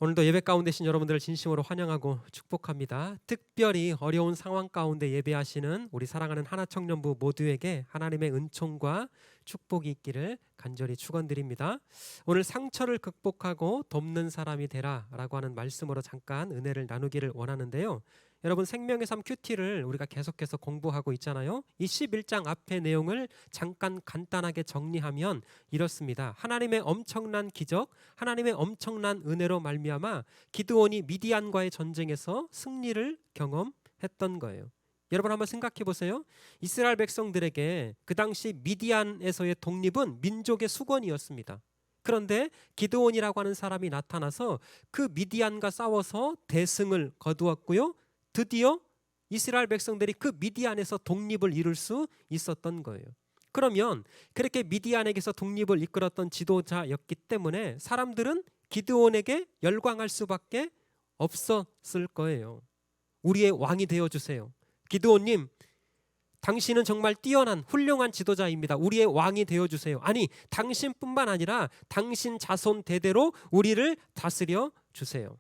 오늘도 예배 가운데 계신 여러분들을 진심으로 환영하고 축복합니다. 특별히 어려운 상황 가운데 예배하시는 우리 사랑하는 하나청년부 모두에게 하나님의 은총과 축복이 있기를 간절히 축원드립니다. 오늘 상처를 극복하고 돕는 사람이 되라라고 하는 말씀으로 잠깐 은혜를 나누기를 원하는데요. 여러분 생명의 삶 큐티를 우리가 계속해서 공부하고 있잖아요. 이 11장 앞의 내용을 잠깐 간단하게 정리하면 이렇습니다. 하나님의 엄청난 기적, 하나님의 엄청난 은혜로 말미암아 기드온이 미디안과의 전쟁에서 승리를 경험했던 거예요. 여러분 한번 생각해 보세요. 이스라엘 백성들에게 그 당시 미디안에서의 독립은 민족의 수건이었습니다. 그런데 기드온이라고 하는 사람이 나타나서 그 미디안과 싸워서 대승을 거두었고요. 드디어 이스라엘 백성들이 그 미디안에서 독립을 이룰 수 있었던 거예요. 그러면 그렇게 미디안에게서 독립을 이끌었던 지도자였기 때문에 사람들은 기드온에게 열광할 수밖에 없었을 거예요. 우리의 왕이 되어주세요. 기드온님, 당신은 정말 뛰어난 훌륭한 지도자입니다. 우리의 왕이 되어주세요. 아니, 당신뿐만 아니라 당신 자손 대대로 우리를 다스려 주세요.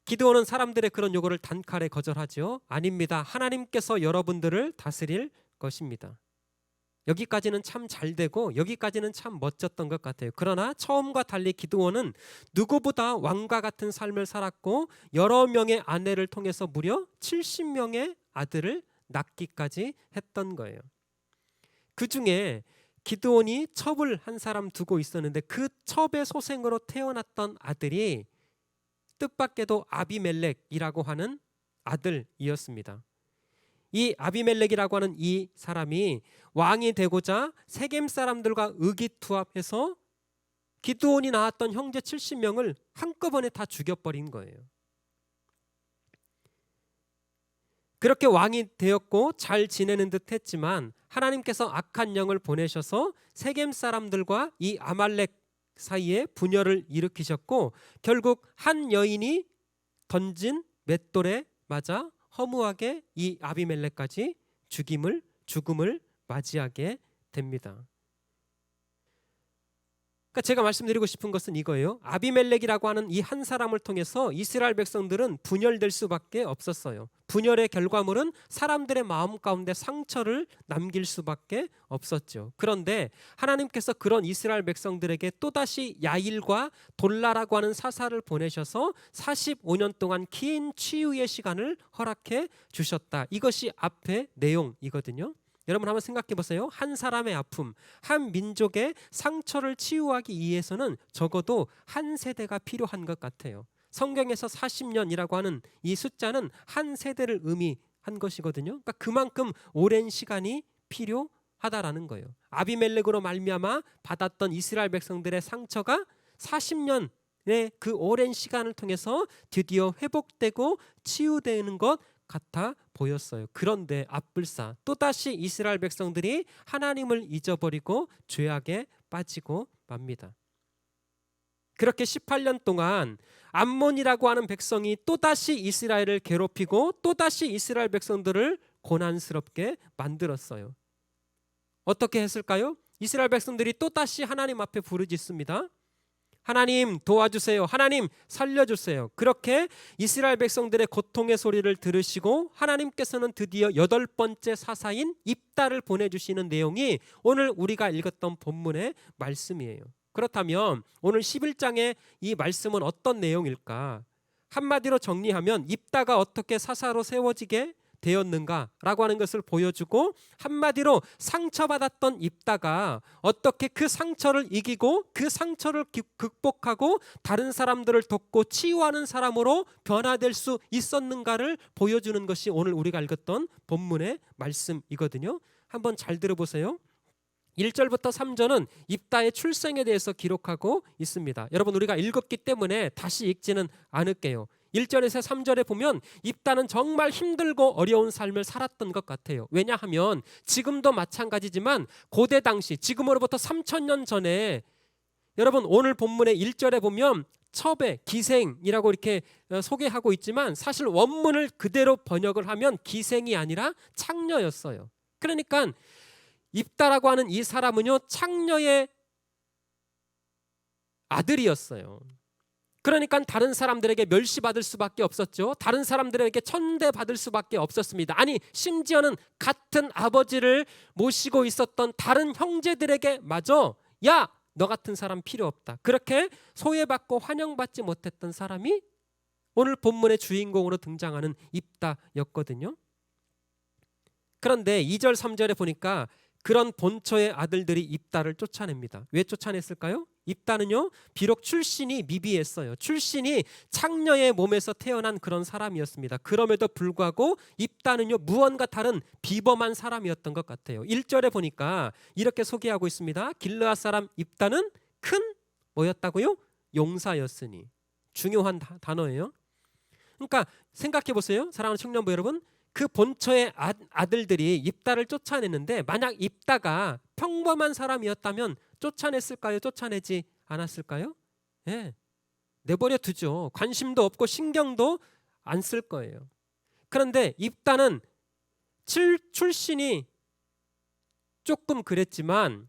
기드온은 사람들의 그런 요구를 단칼에 거절하죠. 아닙니다. 하나님께서 여러분들을 다스릴 것입니다. 여기까지는 참 잘 되고 여기까지는 참 멋졌던 것 같아요. 그러나 처음과 달리 기드온은 누구보다 왕과 같은 삶을 살았고 여러 명의 아내를 통해서 무려 70명의 아들을 낳기까지 했던 거예요. 그 중에 기드온이 첩을 한 사람 두고 있었는데 그 첩의 소생으로 태어났던 아들이 뜻밖에도 아비멜렉이라고 하는 아들이었습니다. 이 아비멜렉이라고 하는 이 사람이 왕이 되고자 세겜 사람들과 의기투합해서 기드온이 낳았던 형제 70명을 한꺼번에 다 죽여버린 거예요. 그렇게 왕이 되었고 잘 지내는 듯 했지만 하나님께서 악한 영을 보내셔서 세겜 사람들과 이 아말렉 사이에 분열을 일으키셨고 결국 한 여인이 던진 맷돌에 맞아 허무하게 이 아비멜렉까지 죽음을 맞이하게 됩니다. 그러니까 제가 말씀드리고 싶은 것은 이거예요. 아비멜렉이라고 하는 이 한 사람을 통해서 이스라엘 백성들은 분열될 수밖에 없었어요. 분열의 결과물은 사람들의 마음 가운데 상처를 남길 수밖에 없었죠. 그런데 하나님께서 그런 이스라엘 백성들에게 또다시 야일과 돌라라고 하는 사사를 보내셔서 45년 동안 긴 치유의 시간을 허락해 주셨다. 이것이 앞의 내용이거든요. 여러분 한번 생각해 보세요. 한 사람의 아픔, 한 민족의 상처를 치유하기 위해서는 적어도 한 세대가 필요한 것 같아요. 성경에서 40년이라고 하는 이 숫자는 한 세대를 의미한 것이거든요. 그러니까 그만큼 오랜 시간이 필요하다라는 거예요. 아비멜렉으로 말미암아 받았던 이스라엘 백성들의 상처가 40년의 그 오랜 시간을 통해서 드디어 회복되고 치유되는 것 같아 보였어요. 그런데 앞불사 또다시 이스라엘 백성들이 하나님을 잊어버리고 죄악에 빠지고 맙니다. 그렇게 18년 동안 암몬이라고 하는 백성이 또다시 이스라엘을 괴롭히고 또다시 이스라엘 백성들을 고난스럽게 만들었어요. 어떻게 했을까요? 이스라엘 백성들이 또다시 하나님 앞에 부르짖습니다. 하나님 도와주세요. 하나님 살려주세요. 그렇게 이스라엘 백성들의 고통의 소리를 들으시고 하나님께서는 드디어 8번째 사사인 입다를 보내주시는 내용이 오늘 우리가 읽었던 본문의 말씀이에요. 그렇다면 오늘 11장의 이 말씀은 어떤 내용일까? 한마디로 정리하면 입다가 어떻게 사사로 세워지게 되었는가라고 하는 것을 보여주고 한마디로 상처받았던 입다가 어떻게 그 상처를 이기고 그 상처를 극복하고 다른 사람들을 돕고 치유하는 사람으로 변화될 수 있었는가를 보여주는 것이 오늘 우리가 읽었던 본문의 말씀이거든요. 한번 잘 들어보세요. 1절부터 3절은 입다의 출생에 대해서 기록하고 있습니다. 여러분 우리가 읽었기 때문에 다시 읽지는 않을게요. 1절에서 3절에 보면 입다는 정말 힘들고 어려운 삶을 살았던 것 같아요. 왜냐하면 지금도 마찬가지지만 고대 당시 지금으로부터 3000년 전에 여러분 오늘 본문의 1절에 보면 첩의 기생이라고 이렇게 소개하고 있지만 사실 원문을 그대로 번역을 하면 기생이 아니라 창녀였어요. 그러니까 입다라고 하는 이 사람은요 창녀의 아들이었어요. 그러니까 다른 사람들에게 멸시받을 수밖에 없었죠. 다른 사람들에게 천대받을 수밖에 없었습니다. 아니 심지어는 같은 아버지를 모시고 있었던 다른 형제들에게 마저 야, 너 같은 사람 필요 없다. 그렇게 소외받고 환영받지 못했던 사람이 오늘 본문의 주인공으로 등장하는 입다였거든요. 그런데 2절 3절에 보니까 그런 본처의 아들들이 입다를 쫓아냅니다. 왜 쫓아냈을까요? 입다는요, 비록 출신이 미비했어요. 출신이 창녀의 몸에서 태어난 그런 사람이었습니다. 그럼에도 불구하고 입다는요, 무언가 다른 비범한 사람이었던 것 같아요. 1절에 보니까 이렇게 소개하고 있습니다. 길르앗 사람 입다는 큰 뭐였다고요? 용사였으니. 중요한 단어예요. 그러니까 생각해 보세요. 사랑하는 청년부 여러분. 그 본처의 아들들이 입다를 쫓아냈는데 만약 입다가 평범한 사람이었다면 쫓아냈을까요? 쫓아내지 않았을까요? 예, 내버려 두죠. 관심도 없고 신경도 안 쓸 거예요. 그런데 입다는 출신이 조금 그랬지만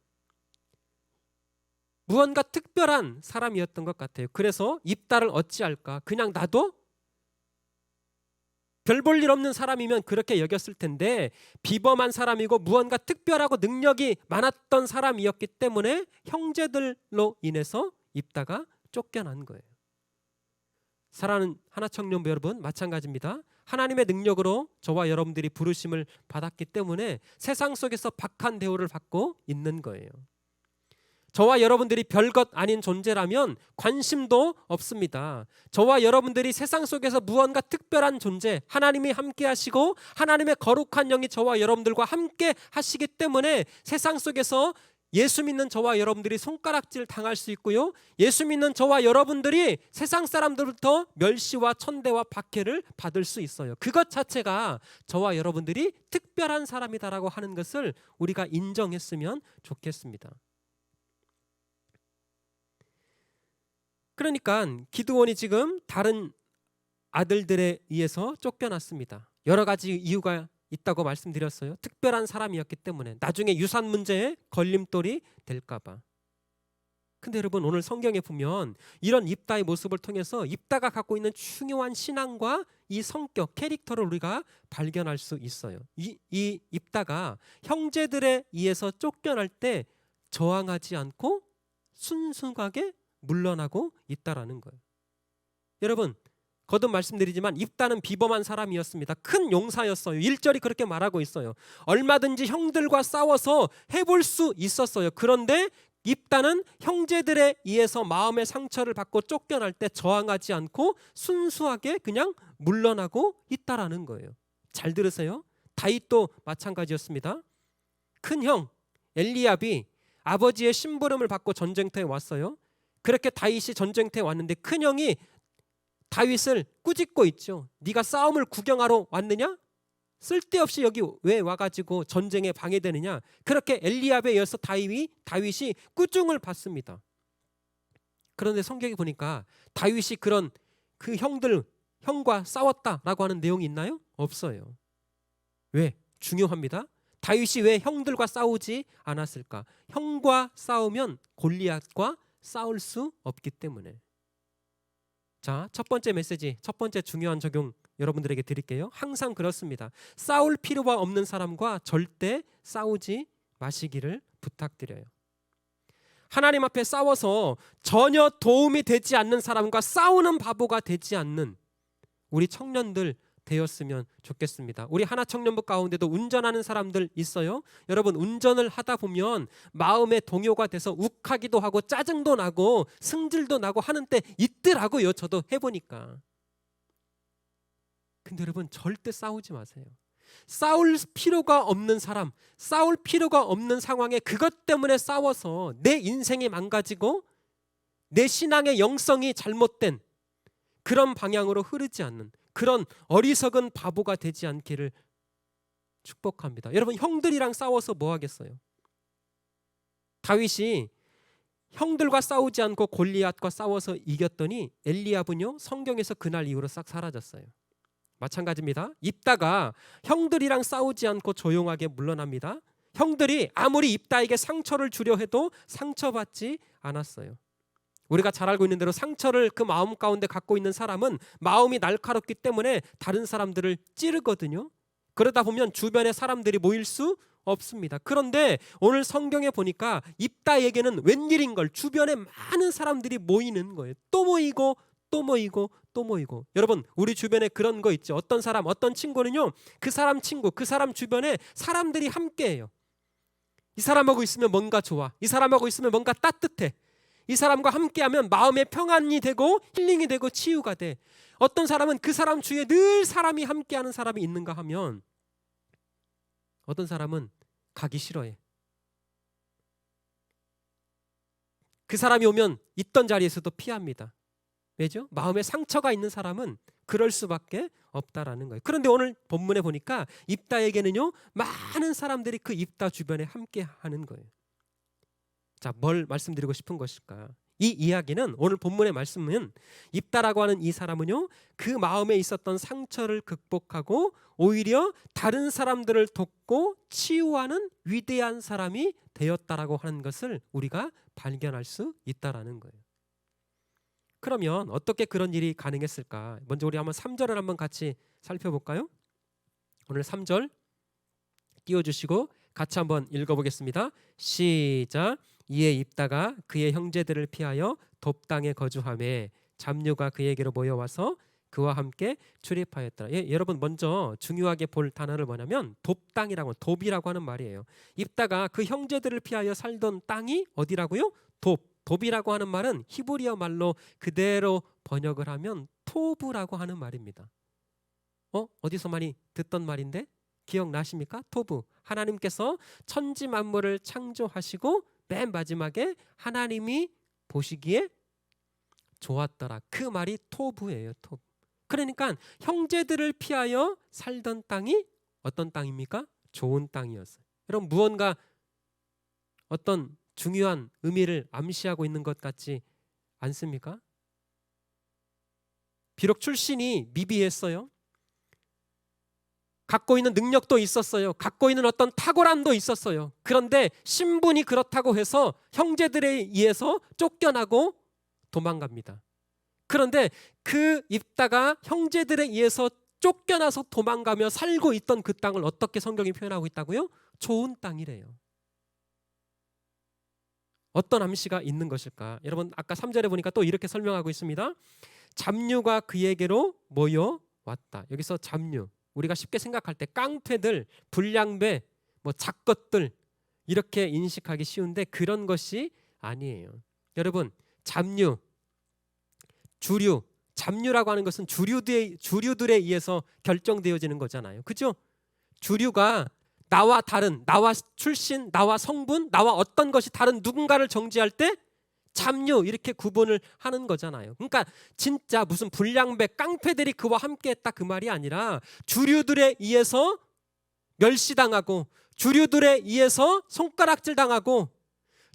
무언가 특별한 사람이었던 것 같아요. 그래서 입다를 어찌할까? 그냥 놔둬? 별 볼 일 없는 사람이면 그렇게 여겼을 텐데 비범한 사람이고 무언가 특별하고 능력이 많았던 사람이었기 때문에 형제들로 인해서 입다가 쫓겨난 거예요. 사랑하는 하나청년부 여러분, 마찬가지입니다. 하나님의 능력으로 저와 여러분들이 부르심을 받았기 때문에 세상 속에서 박한 대우를 받고 있는 거예요. 저와 여러분들이 별것 아닌 존재라면 관심도 없습니다. 저와 여러분들이 세상 속에서 무언가 특별한 존재, 하나님이 함께 하시고 하나님의 거룩한 영이 저와 여러분들과 함께 하시기 때문에 세상 속에서 예수 믿는 저와 여러분들이 손가락질 당할 수 있고요. 예수 믿는 저와 여러분들이 세상 사람들부터 멸시와 천대와 박해를 받을 수 있어요. 그것 자체가 저와 여러분들이 특별한 사람이다라고 하는 것을 우리가 인정했으면 좋겠습니다. 그러니까 기드온이 지금 다른 아들들에 의해서 쫓겨났습니다. 여러 가지 이유가 있다고 말씀드렸어요. 특별한 사람이었기 때문에 나중에 유산 문제에 걸림돌이 될까 봐. 근데 여러분 오늘 성경에 보면 이런 입다의 모습을 통해서 입다가 갖고 있는 중요한 신앙과 이 성격, 캐릭터를 우리가 발견할 수 있어요. 이 입다가 형제들에 의해서 쫓겨날 때 저항하지 않고 순순하게 물러나고 있다라는 거예요. 여러분 거듭 말씀드리지만 입다는 비범한 사람이었습니다. 큰 용사였어요. 1절이 그렇게 말하고 있어요. 얼마든지 형들과 싸워서 해볼 수 있었어요. 그런데 입다는 형제들에 의해서 마음의 상처를 받고 쫓겨날 때 저항하지 않고 순수하게 그냥 물러나고 있다라는 거예요. 잘 들으세요. 다윗도 마찬가지였습니다. 큰형 엘리압이 아버지의 심부름을 받고 전쟁터에 왔어요. 그렇게 다윗이 전쟁터에 왔는데 큰형이 다윗을 꾸짖고 있죠. 네가 싸움을 구경하러 왔느냐? 쓸데없이 여기 왜 와가지고 전쟁에 방해되느냐? 그렇게 엘리압에 의해서 다윗이 꾸중을 받습니다. 그런데 성경에 보니까 다윗이 그런 그 형과 싸웠다라고 하는 내용이 있나요? 없어요. 왜? 중요합니다. 다윗이 왜 형들과 싸우지 않았을까? 형과 싸우면 골리앗과 싸울 수 없기 때문에. 자, 첫 번째 메시지, 첫 번째 중요한 적용 여러분들에게 드릴게요. 항상 그렇습니다. 싸울 필요가 없는 사람과 절대 싸우지 마시기를 부탁드려요. 하나님 앞에 싸워서 전혀 도움이 되지 않는 사람과 싸우는 바보가 되지 않는 우리 청년들 되었으면 좋겠습니다. 우리 하나청년부 가운데도 운전하는 사람들 있어요. 여러분 운전을 하다 보면 마음의 동요가 돼서 욱하기도 하고 짜증도 나고 승질도 나고 하는 때 있더라고요. 저도 해보니까. 근데 여러분 절대 싸우지 마세요. 싸울 필요가 없는 사람, 싸울 필요가 없는 상황에 그것 때문에 싸워서 내 인생이 망가지고 내 신앙의 영성이 잘못된 그런 방향으로 흐르지 않는 그런 어리석은 바보가 되지 않기를 축복합니다. 여러분 형들이랑 싸워서 뭐 하겠어요? 다윗이 형들과 싸우지 않고 골리앗과 싸워서 이겼더니 엘리압은요 성경에서 그날 이후로 싹 사라졌어요. 마찬가지입니다. 입다가 형들이랑 싸우지 않고 조용하게 물러납니다. 형들이 아무리 입다에게 상처를 주려 해도 상처받지 않았어요. 우리가 잘 알고 있는 대로 상처를 그 마음 가운데 갖고 있는 사람은 마음이 날카롭기 때문에 다른 사람들을 찌르거든요. 그러다 보면 주변에 사람들이 모일 수 없습니다. 그런데 오늘 성경에 보니까 입다에게는 웬일인 걸 주변에 많은 사람들이 모이는 거예요. 또 모이고 또 모이고 또 모이고. 여러분, 우리 주변에 그런 거 있죠. 어떤 사람, 어떤 친구는요, 그 사람 친구, 그 사람 주변에 사람들이 함께해요. 이 사람하고 있으면 뭔가 좋아. 이 사람하고 있으면 뭔가 따뜻해. 이 사람과 함께하면 마음의 평안이 되고 힐링이 되고 치유가 돼. 어떤 사람은 그 사람 주위에 늘 사람이 함께하는 사람이 있는가 하면 어떤 사람은 가기 싫어해. 그 사람이 오면 있던 자리에서도 피합니다. 왜죠? 마음에 상처가 있는 사람은 그럴 수밖에 없다라는 거예요. 그런데 오늘 본문에 보니까 입다에게는요, 많은 사람들이 그 입다 주변에 함께하는 거예요. 자, 뭘 말씀드리고 싶은 것일까? 이 이야기는 오늘 본문의 말씀은 입다라고 하는 이 사람은요, 그 마음에 있었던 상처를 극복하고 오히려 다른 사람들을 돕고 치유하는 위대한 사람이 되었다라고 하는 것을 우리가 발견할 수 있다라는 거예요. 그러면 어떻게 그런 일이 가능했을까? 먼저 우리 한번 3절을 한번 같이 살펴볼까요? 오늘 3절 띄워주시고 같이 한번 읽어보겠습니다. 시작. 이에 입다가 그의 형제들을 피하여 돕당에 거주하매 잡류가 그에게로 모여와서 그와 함께 출입하였더라. 여러분, 먼저 중요하게 볼 단어를 뭐냐면 돕당이라고, 돕이라고 하는 말이에요. 입다가 그 형제들을 피하여 살던 땅이 어디라고요? 돕이라고 하는 말은 히브리어 말로 그대로 번역을 하면 토브라고 하는 말입니다. 어디서 많이 듣던 말인데 기억나십니까? 토브. 하나님께서 천지 만물을 창조하시고 맨 마지막에 하나님이 보시기에 좋았더라. 그 말이 토브예요. 토브. 그러니까 형제들을 피하여 살던 땅이 어떤 땅입니까? 좋은 땅이었어요. 여러분, 무언가 어떤 중요한 의미를 암시하고 있는 것 같지 않습니까? 비록 출신이 미비했어요. 갖고 있는 능력도 있었어요. 갖고 있는 어떤 탁월함도 있었어요. 그런데 신분이 그렇다고 해서 형제들에 의해서 쫓겨나고 도망갑니다. 그런데 그 입다가 형제들에 의해서 쫓겨나서 도망가며 살고 있던 그 땅을 어떻게 성경이 표현하고 있다고요? 좋은 땅이래요. 어떤 암시가 있는 것일까? 여러분, 아까 3절에 보니까 또 이렇게 설명하고 있습니다. 잡류가 그에게로 모여왔다. 여기서 잡류, 우리가 쉽게 생각할 때 깡패들, 불량배, 작것들 이렇게 인식하기 쉬운데 그런 것이 아니에요. 여러분, 잡류, 주류, 잡류라고 하는 것은 주류들에 의해서 결정되어지는 거잖아요. 그죠? 주류가 나와 다른, 나와 출신, 나와 성분, 나와 어떤 것이 다른 누군가를 정지할 때 잡류 이렇게 구분을 하는 거잖아요. 그러니까 진짜 무슨 불량배, 깡패들이 그와 함께했다 그 말이 아니라 주류들에 의해서 멸시당하고 주류들에 의해서 손가락질 당하고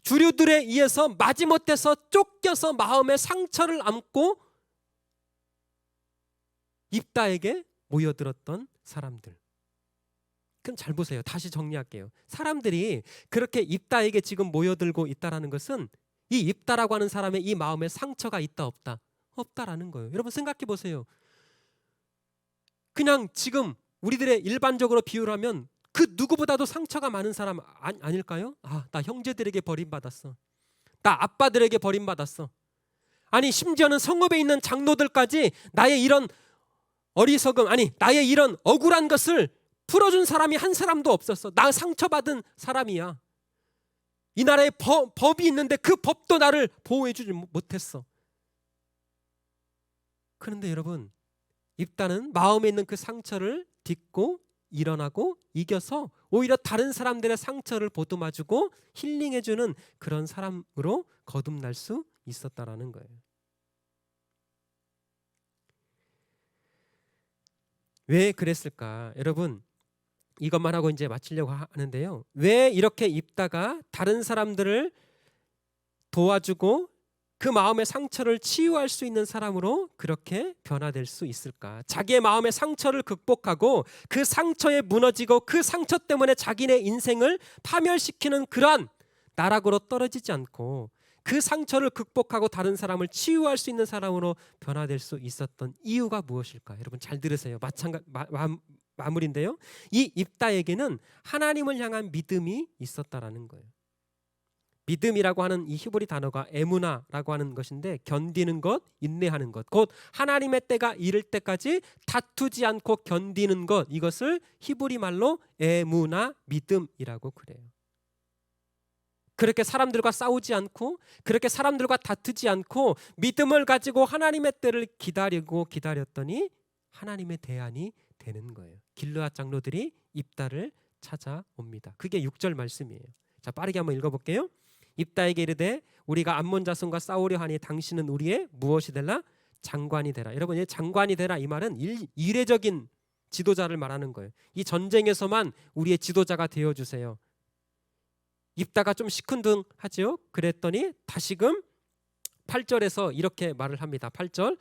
주류들에 의해서 마지못해서 쫓겨서 마음의 상처를 안고 입다에게 모여들었던 사람들. 그럼 잘 보세요. 다시 정리할게요. 사람들이 그렇게 입다에게 지금 모여들고 있다라는 것은 이 입다라고 하는 사람의 이 마음에 상처가 있다 없다? 없다라는 거예요. 여러분 생각해 보세요. 그냥 지금 우리들의 일반적으로 비유를 하면 그 누구보다도 상처가 많은 사람 아닐까요? 나 형제들에게 버림받았어. 나 아빠들에게 버림받았어. 아니 심지어는 성읍에 있는 장로들까지 나의 이런 어리석음, 나의 이런 억울한 것을 풀어준 사람이 한 사람도 없었어. 나 상처받은 사람이야. 이 나라에 법이 있는데 그 법도 나를 보호해주지 못했어. 그런데 여러분, 입다는 마음에 있는 그 상처를 딛고 일어나고 이겨서 오히려 다른 사람들의 상처를 보듬어주고 힐링해주는 그런 사람으로 거듭날 수 있었다라는 거예요. 왜 그랬을까? 여러분, 이것만 하고 이제 마치려고 하는데요. 왜 이렇게 입다가 다른 사람들을 도와주고 그 마음의 상처를 치유할 수 있는 사람으로 그렇게 변화될 수 있을까? 자기의 마음의 상처를 극복하고 그 상처에 무너지고 그 상처 때문에 자기네 인생을 파멸시키는 그러한 나락으로 떨어지지 않고 그 상처를 극복하고 다른 사람을 치유할 수 있는 사람으로 변화될 수 있었던 이유가 무엇일까? 여러분 잘 들으세요. 마무리인데요. 이 입다에게는 하나님을 향한 믿음이 있었다라는 거예요. 믿음이라고 하는 이 히브리 단어가 에무나라고 하는 것인데 견디는 것, 인내하는 것, 곧 하나님의 때가 이를 때까지 다투지 않고 견디는 것, 이것을 히브리 말로 에무나, 믿음이라고 그래요. 그렇게 사람들과 싸우지 않고 그렇게 사람들과 다투지 않고 믿음을 가지고 하나님의 때를 기다렸더니 하나님의 대안이 되는 거예요. 길르앗 장로들이 입다를 찾아옵니다. 그게 6절 말씀이에요. 자, 빠르게 한번 읽어볼게요. 입다에게 이르되 우리가 암몬 자손과 싸우려 하니 당신은 우리의 무엇이 되라? 장관이 되라. 여러분, 이 장관이 되라 이 말은 이례적인 지도자를 말하는 거예요. 이 전쟁에서만 우리의 지도자가 되어주세요. 입다가 좀 시큰둥하죠. 그랬더니 다시금 8절에서 이렇게 말을 합니다. 8절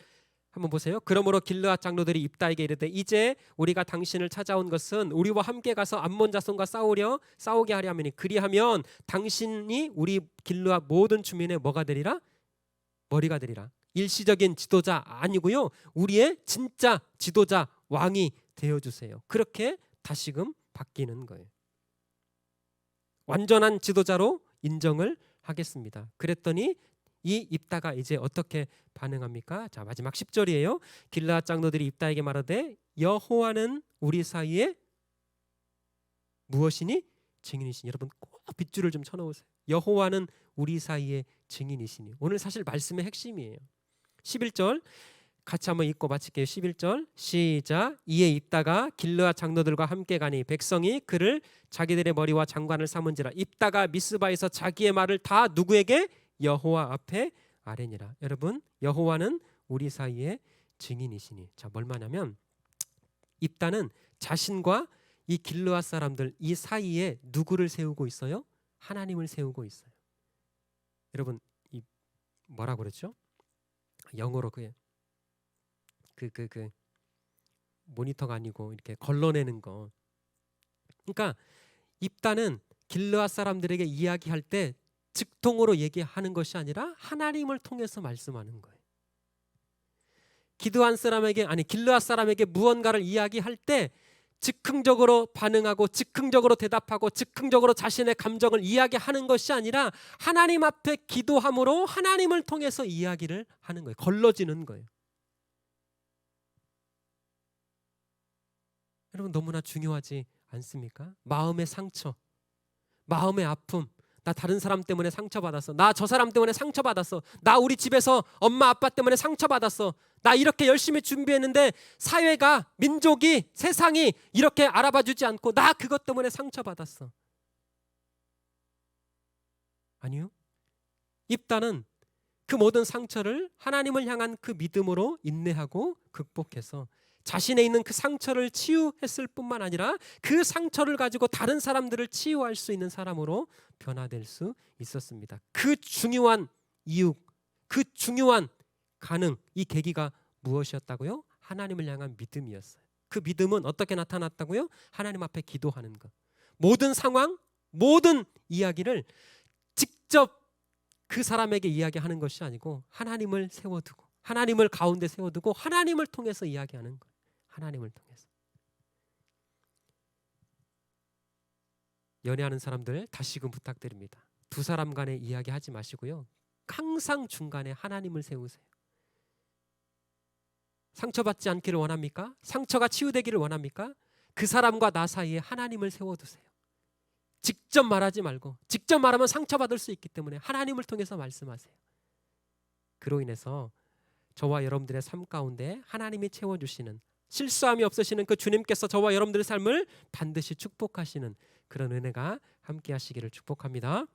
한번 보세요. 그러므로 길르앗 장로들이 입다에게 이르되 이제 우리가 당신을 찾아온 것은 우리와 함께 가서 암몬 자손과 싸우게 하려 함이니 그리하면 당신이 우리 길르앗 모든 주민의 뭐가 되리라? 머리가 되리라. 일시적인 지도자 아니고요. 우리의 진짜 지도자 왕이 되어주세요. 그렇게 다시금 바뀌는 거예요. 완전한 지도자로 인정을 하겠습니다. 그랬더니 이 입다가 이제 어떻게 반응합니까? 자, 마지막 10절이에요. 길르앗 장로들이 입다에게 말하되 여호와는 우리 사이에 무엇이니? 증인이시니. 여러분 꼭 빗줄을 좀 쳐놓으세요. 여호와는 우리 사이에 증인이시니. 오늘 사실 말씀의 핵심이에요. 11절 같이 한번 읽고 마칠게요. 11절 시작. 이에 입다가 길르앗 장로들과 함께 가니 백성이 그를 자기들의 머리와 장관을 삼은지라. 입다가 미스바에서 자기의 말을 다 누구에게? 여호와 앞에 아뢰니라. 여러분, 여호와는 우리 사이에 증인이시니. 자, 뭘 말하냐면 입다는 자신과 이 길르앗 사람들 이 사이에 누구를 세우고 있어요? 하나님을 세우고 있어요. 여러분, 이 뭐라고 그랬죠? 영어로 그 모니터가 아니고 이렇게 걸러내는 거. 그러니까 입다는 길르앗 사람들에게 이야기할 때 즉통으로 얘기하는 것이 아니라 하나님을 통해서 말씀하는 거예요. 길르앗 사람에게 무언가를 이야기할 때 즉흥적으로 반응하고 즉흥적으로 대답하고 즉흥적으로 자신의 감정을 이야기하는 것이 아니라 하나님 앞에 기도함으로 하나님을 통해서 이야기를 하는 거예요. 걸러지는 거예요. 여러분, 너무나 중요하지 않습니까? 마음의 상처, 마음의 아픔, 나 다른 사람 때문에 상처받았어. 나 저 사람 때문에 상처받았어. 나 우리 집에서 엄마 아빠 때문에 상처받았어. 나 이렇게 열심히 준비했는데 사회가, 민족이, 세상이 이렇게 알아봐주지 않고 나 그것 때문에 상처받았어. 아니요. 입다는 그 모든 상처를 하나님을 향한 그 믿음으로 인내하고 극복해서 자신에 있는 그 상처를 치유했을 뿐만 아니라 그 상처를 가지고 다른 사람들을 치유할 수 있는 사람으로 변화될 수 있었습니다. 그 중요한 이유, 그 중요한 가능, 이 계기가 무엇이었다고요? 하나님을 향한 믿음이었어요. 그 믿음은 어떻게 나타났다고요? 하나님 앞에 기도하는 것. 모든 상황, 모든 이야기를 직접 그 사람에게 이야기하는 것이 아니고 하나님을 세워두고 하나님을 가운데 세워두고 하나님을 통해서 이야기하는 거예요. 하나님을 통해서. 연애하는 사람들 다시금 부탁드립니다. 두 사람 간에 이야기하지 마시고요. 항상 중간에 하나님을 세우세요. 상처받지 않기를 원합니까? 상처가 치유되기를 원합니까? 그 사람과 나 사이에 하나님을 세워두세요. 직접 말하지 말고, 직접 말하면 상처받을 수 있기 때문에 하나님을 통해서 말씀하세요. 그로 인해서 저와 여러분들의 삶 가운데 하나님이 채워주시는, 실수함이 없으시는 그 주님께서 저와 여러분들의 삶을 반드시 축복하시는 그런 은혜가 함께 하시기를 축복합니다.